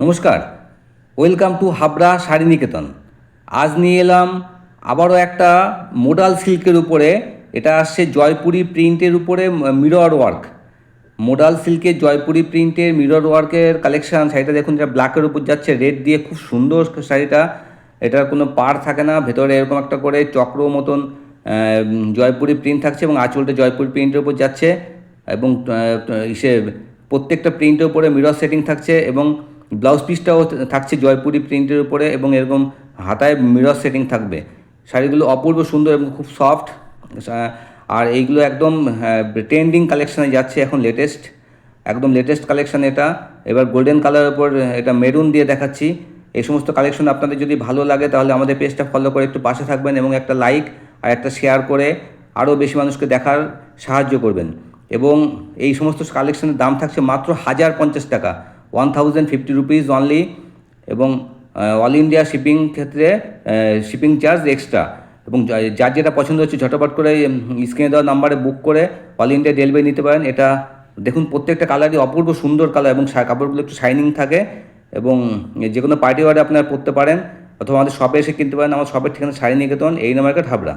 নমস্কার, welcome to Habra sari নিকেতন। আজ নিয়ে এলাম আবারও একটা মোডাল সিল্কের উপরে। এটা আসছে জয়পুরি প্রিন্টের উপরে মিরর ওয়ার্ক। মোডাল সিল্কের জয়পুরি প্রিন্টের মিরর ওয়ার্কের কালেকশান। শাড়িটা দেখুন, যেটা ব্ল্যাকের উপর যাচ্ছে রেড দিয়ে, খুব সুন্দর শাড়িটা। এটার কোনো পাড় থাকে না, ভেতরে এরকম একটা করে চক্র মতন জয়পুরি প্রিন্ট থাকছে এবং আঁচলটা জয়পুরি প্রিন্টের উপর যাচ্ছে। এবং ইসে প্রত্যেকটা প্রিন্টের উপরে মিরর সেটিং থাকছে এবং ব্লাউজ পিসটাও থাকছে জয়পুরি প্রিন্টের উপরে এবং এরকম হাতায় মিরর সেটিং থাকবে। শাড়িগুলো অপূর্ব সুন্দর এবং খুব সফট। আর এইগুলো একদম ট্রেন্ডিং কালেকশানে যাচ্ছে এখন, লেটেস্ট, একদম লেটেস্ট কালেকশান এটা। এবার গোল্ডেন কালারের উপর এটা মেরুন দিয়ে দেখাচ্ছি। এই সমস্ত কালেকশন আপনাদের যদি ভালো লাগে তাহলে আমাদের পেজটা ফলো করে একটু পাশে থাকবেন এবং একটা লাইক আর একটা শেয়ার করে আরও বেশি মানুষকে দেখার সাহায্য করবেন। এবং এই সমস্ত কালেকশনের দাম থাকছে মাত্র 1050 টাকা, 1050 রুপিস অনলি। এবং অল ইন্ডিয়া শিপিং ক্ষেত্রে শিপিং চার্জ এক্সট্রা। এবং যার যেটা পছন্দ হচ্ছে ঝটপট করে স্ক্রিনে দেওয়া নাম্বারে বুক করে অল ইন্ডিয়া ডেলিভারি নিতে পারেন। এটা দেখুন, প্রত্যেকটা কালারই অপূর্ব সুন্দর কালার এবং কাপড়গুলো একটু শাইনিং থাকে। এবং যে কোনো পার্টি ওয়ারে আপনারা পরতে পারেন অথবা আমাদের শপে এসে কিনতে পারেন। আমার শপের ঠিকানা শাড়ি নিকেতন, এই নাম্বারটা হাবড়া।